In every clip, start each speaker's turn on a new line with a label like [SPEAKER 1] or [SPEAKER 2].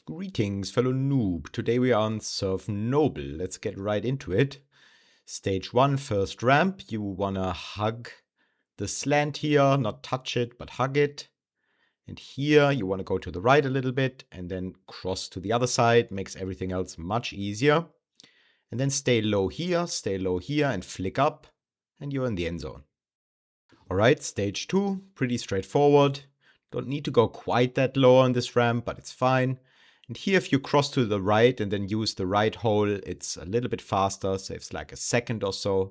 [SPEAKER 1] Greetings, fellow noob. Today we are on Surf Noble. Let's get right into it. Stage 1, first ramp. You wanna hug the slant here, not touch it, but hug it. And here you wanna go to the right a little bit and then cross to the other side. Makes everything else much easier. And then stay low here, and flick up. And you're in the end zone. Alright, stage 2, pretty straightforward. Don't need to go quite that low on this ramp, but it's fine. And here if you cross to the right and then use the right hole, it's a little bit faster, saves like a second or so.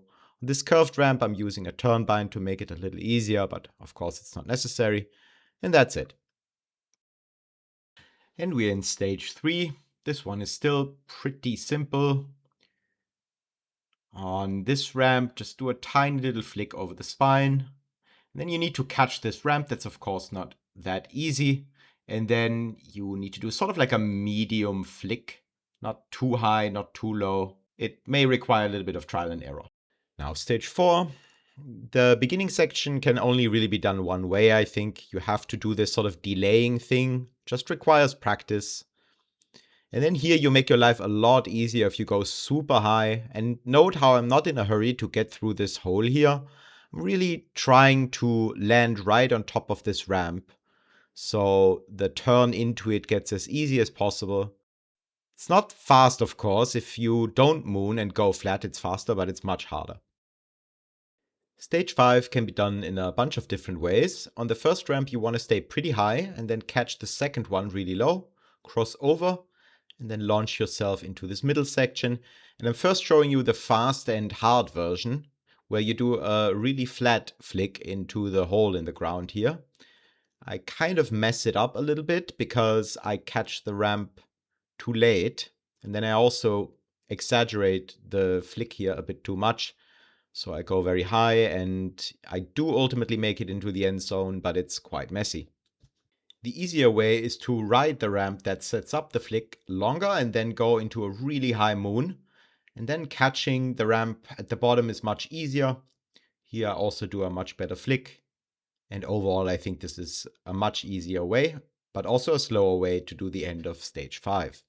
[SPEAKER 1] On this curved ramp I'm using a turn bind to make it a little easier, but of course it's not necessary. And that's it. And we're in stage 3. This one is still pretty simple. On this ramp, just do a tiny little flick over the spine. And then you need to catch this ramp. That's of course not that easy. And then you need to do sort of like a medium flick. Not too high, not too low. It may require a little bit of trial and error. Now stage 4. The beginning section can only really be done one way, I think. You have to do this sort of delaying thing. Just requires practice. And then here you make your life a lot easier if you go super high. And note how I'm not in a hurry to get through this hole here. I'm really trying to land right on top of this ramp, so the turn into it gets as easy as possible. It's not fast, of course. If you don't moon and go flat, it's faster, but it's much harder. Stage 5 can be done in a bunch of different ways. On the first ramp, you want to stay pretty high and then catch the second one really low, cross over, and then launch yourself into this middle section. And I'm first showing you the fast and hard version, where you do a really flat flick into the hole in the ground here. I kind of mess it up a little bit because I catch the ramp too late. And then I also exaggerate the flick here a bit too much. So I go very high and I do ultimately make it into the end zone, but it's quite messy. The easier way is to ride the ramp that sets up the flick longer and then go into a really high moon. And then catching the ramp at the bottom is much easier. Here I also do a much better flick. And overall I think this is a much easier way, but also a slower way to do the end of stage 5.